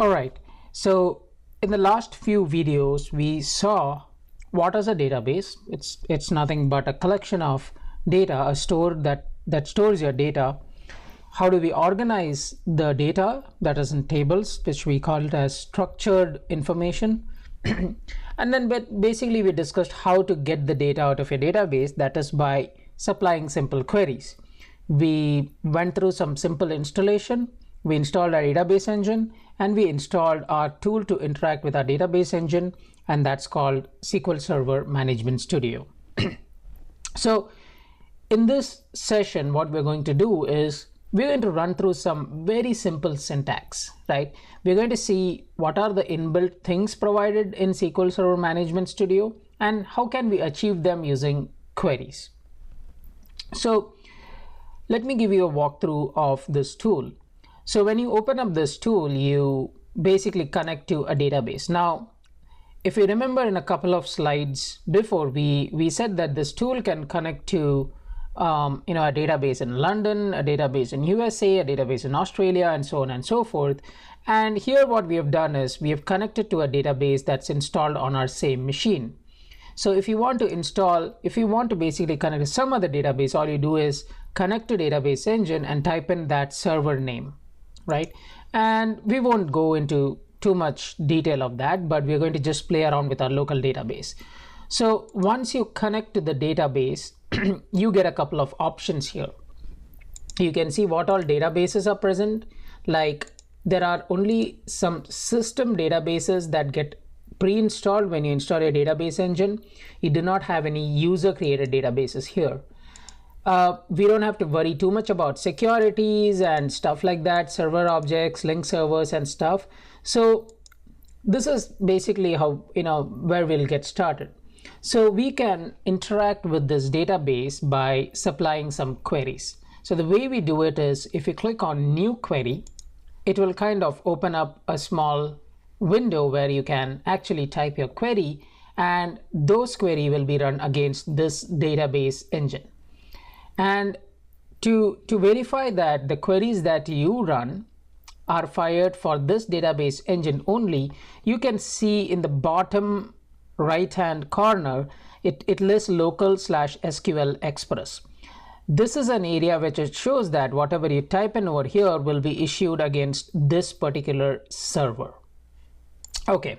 All right, so in the last few videos we saw what is a database. It's nothing but a collection of data, a store that stores your data. How do we organize the data that is in tables, which we call it as structured information. And then basically we discussed how to get the data out of your database, that is by supplying simple queries. We went through some simple installation. We installed our database engine and we installed our tool to interact with our database engine, and that's called SQL Server Management Studio. So in this session, what we're going to do is we're going to run through some very simple syntax, right? We're going to see what are the inbuilt things provided in SQL Server Management Studio and how can we achieve them using queries. So let me give you a walkthrough of this tool. So when you open up this tool, you basically connect to a database. Now, if you remember in a couple of slides before, we said that this tool can connect to a database in London, a database in USA, a database in Australia, and so on and so forth. And here what we have done is we have connected to a database that's installed on our same machine. So if you want to basically connect to some other database, all you do is connect to database engine and type in that server name, right? And we won't go into too much detail of that, but we're going to just play around with our local database. So once you connect to the database, you get a couple of options here. You can see what all databases are present. Like there are only some system databases that get pre-installed when you install your database engine. You do not have any user created databases here. We don't have to worry too much about securities and stuff like that, server objects, link servers and stuff. So this is basically how, where we'll get started. So we can interact with this database by supplying some queries. So the way we do it is if you click on new query, it will kind of open up a small window where you can actually type your query, and those query will be run against this database engine. And to verify that the queries that you run are fired for this database engine only, you can see in the bottom right hand corner it lists local/SQL Express. This is an area which it shows that whatever you type in over here will be issued against this particular server. Okay,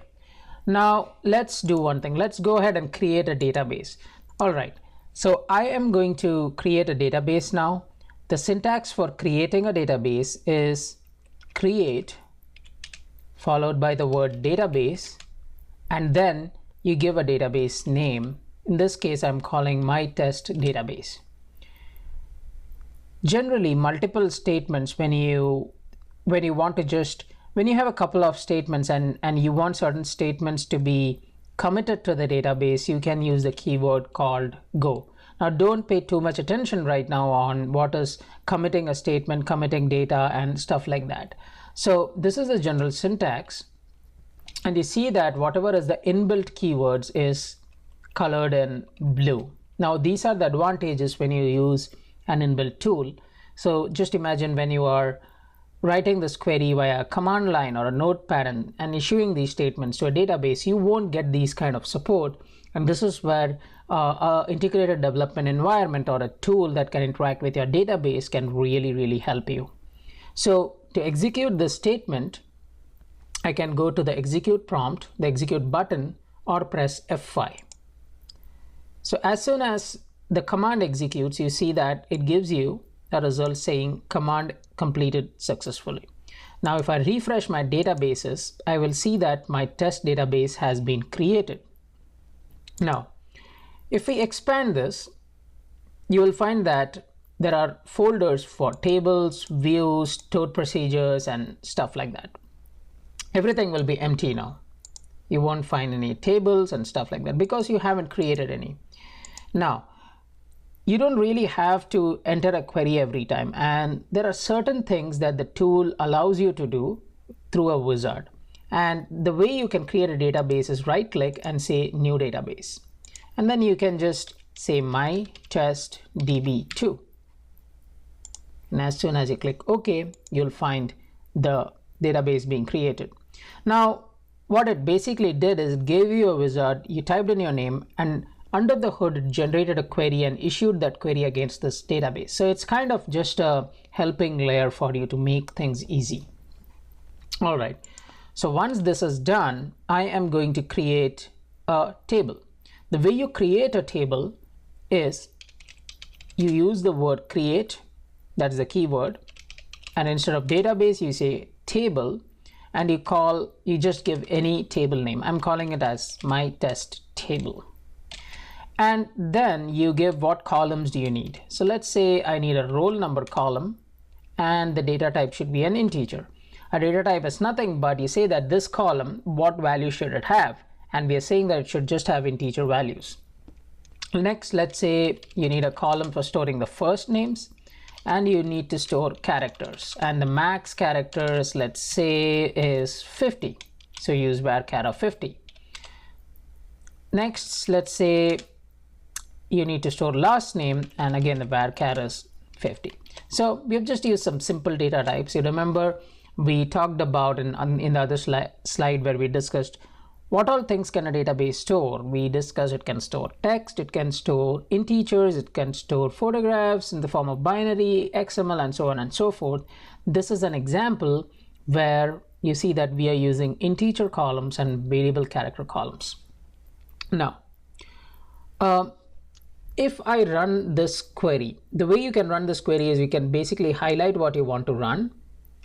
now let's do one thing. Let's go ahead and create a database. All right, so I am going to create a database now. The syntax for creating a database is create followed by the word database, and then you give a database name. In this case, I'm calling my test database. Generally, multiple statements, when you have a couple of statements and you want certain statements to be committed to the database, you can use the keyword called go. Now, don't pay too much attention right now on what is committing a statement, committing data, and stuff like that. So this is the general syntax. And you see that whatever is the inbuilt keywords is colored in blue. Now, these are the advantages when you use an inbuilt tool. So just imagine when you are writing this query via a command line or a notepad and issuing these statements to a database, you won't get these kind of support. And this is where an integrated development environment or a tool that can interact with your database can really, really help you. So to execute this statement, I can go to the execute prompt, the execute button, or press F5. So as soon as the command executes, you see that it gives you a result saying command completed successfully. Now, if I refresh my databases, I will see that my test database has been created. Now, if we expand this, you will find that there are folders for tables, views, stored procedures, and stuff like that. Everything will be empty now. You won't find any tables and stuff like that because you haven't created any. Now, you don't really have to enter a query every time, and there are certain things that the tool allows you to do through a wizard. And the way you can create a database is right click and say new database, and then you can just say my test db2, and as soon as you click OK, you'll find the database being created. Now, what it basically did is it gave you a wizard, you typed in your name, and under the hood, it generated a query and issued that query against this database. So it's kind of just a helping layer for you to make things easy. All right. So once this is done, I am going to create a table. The way you create a table is you use the word create, that is the keyword, and instead of database, you say table, and you just give any table name. I'm calling it as my test table. And then you give what columns do you need. So let's say I need a roll number column, and the data type should be an integer. A data type is nothing but you say that this column, what value should it have? And we are saying that it should just have integer values. Next, let's say you need a column for storing the first names, and you need to store characters, and the max characters, let's say, is 50. So use varchar of 50. Next, let's say you need to store last name, and again the varchar is 50. So we've just used some simple data types. You remember we talked about in the other slide where we discussed what all things can a database store. We discussed it can store text, it can store integers, it can store photographs in the form of binary, XML, and so on and so forth. This is an example where you see that we are using integer columns and variable character columns. Now, if I run this query, the way you can run this query is you can basically highlight what you want to run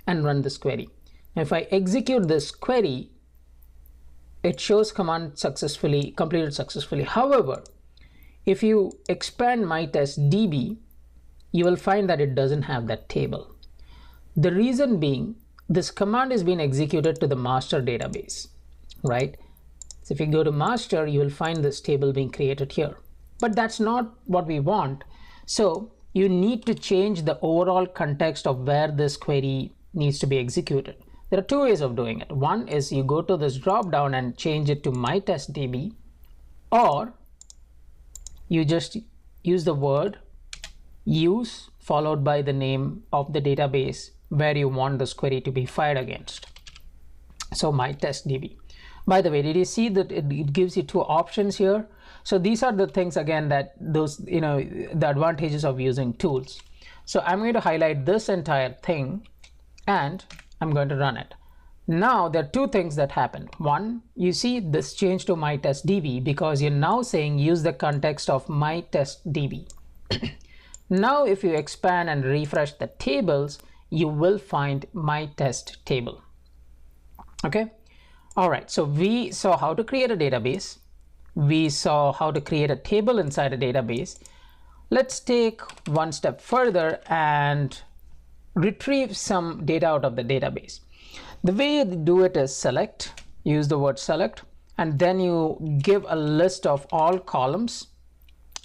and run this query. Now, if I execute this query, it shows command successfully completed successfully. However, if you expand my test DB, you will find that it doesn't have that table. The reason being, this command is being executed to the master database, right? So if you go to master, you will find this table being created here. But that's not what we want. So you need to change the overall context of where this query needs to be executed. There are two ways of doing it. One is you go to this drop down and change it to my test DB, or you just use the word use followed by the name of the database where you want this query to be fired against. So my test DB. By the way, did you see that it gives you two options here? So these are the things again that the advantages of using tools. So I'm going to highlight this entire thing and I'm going to run it. Now there are two things that happen. One, you see this change to my test DB because you're now saying use the context of my test DB. Now if you expand and refresh the tables, you will find my test table. Okay. All right. So we saw how to create a database. We saw how to create a table inside a database. Let's take one step further and retrieve some data out of the database. The way you do it is select, use the word select, and then you give a list of all columns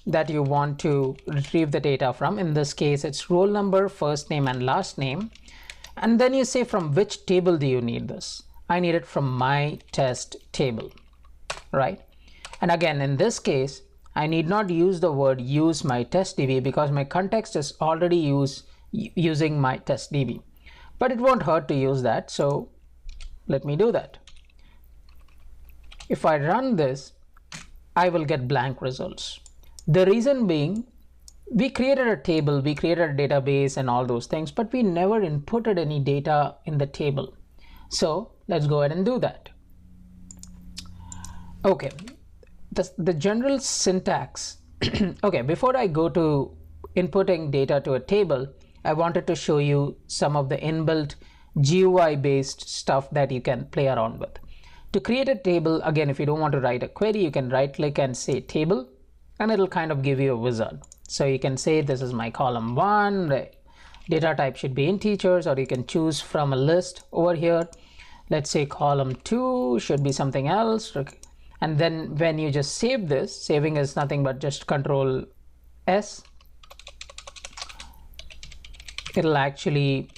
that you want to retrieve the data from. In this case, it's roll number, first name, and last name. And then you say from which table do you need this? I need it from my test table, right? And again, in this case, I need not use the word use my test DB because my context is already using my test DB. But it won't hurt to use that, so let me do that. If I run this, I will get blank results. The reason being, we created a table, we created a database and all those things, but we never inputted any data in the table. So let's go ahead and do that. Okay, the general syntax. Okay, before I go to inputting data to a table, I wanted to show you some of the inbuilt GUI based stuff that you can play around with. To create a table, again, if you don't want to write a query, you can right click and say table, and it'll kind of give you a wizard. So you can say this is my column 1, the data type should be integers, or you can choose from a list over here. Let's say column 2 should be something else. And then when you just save this, saving is nothing but just Control S. It'll actually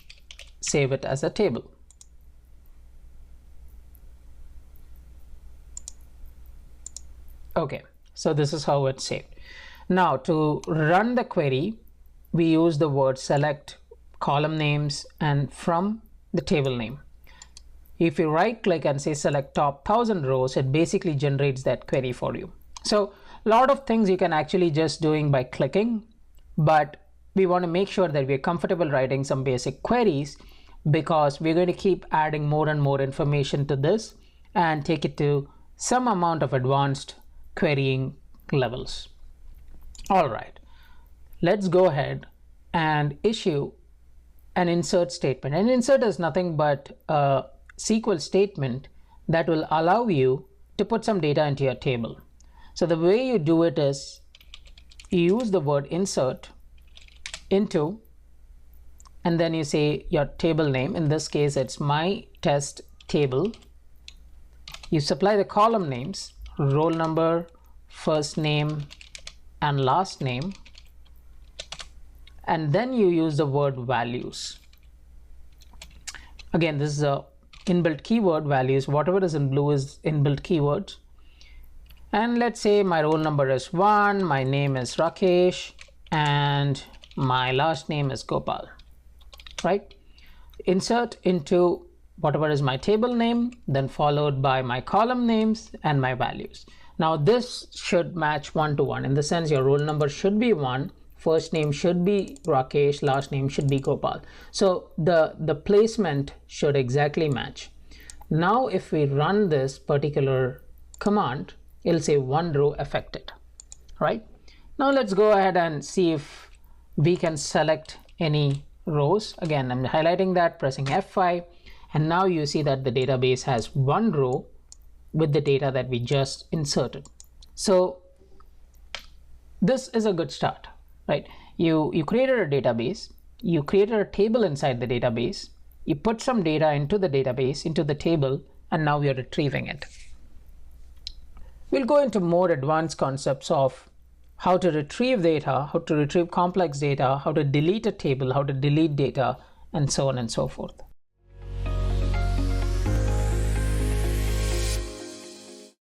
save it as a table. Okay, so this is how it's saved. Now to run the query, we use the word select column names and from the table name. If you right click and say select top 1000 rows, it basically generates that query for you. So a lot of things you can actually just doing by clicking, but we want to make sure that we're comfortable writing some basic queries, because we're going to keep adding more and more information to this and take it to some amount of advanced querying levels. All right, let's go ahead and issue an insert statement. An insert is nothing but a SQL statement that will allow you to put some data into your table. So the way you do it is you use the word insert into, and then you say your table name. In this case, it's my test table. You supply the column names, roll number, first name, and last name. And then you use the word values. Again, this is a inbuilt keyword values. Whatever is in blue is inbuilt keywords. And let's say my roll number is 1, my name is Rakesh, and my last name is Gopal, right? Insert into whatever is my table name, then followed by my column names and my values. Now this should match 1 to 1. In the sense, your roll number should be 1, first name should be Rakesh, last name should be Gopal. So the placement should exactly match. Now if we run this particular command, it'll say 1 row affected, right? Now let's go ahead and see if we can select any rows. Again, I'm highlighting that, pressing F5, and now you see that the database has 1 row with the data that we just inserted. So this is a good start, right? You created a database, you created a table inside the database, you put some data into the database, into the table, and now you're retrieving it. We'll go into more advanced concepts of how to retrieve data, how to retrieve complex data, how to delete a table, how to delete data, and so on and so forth.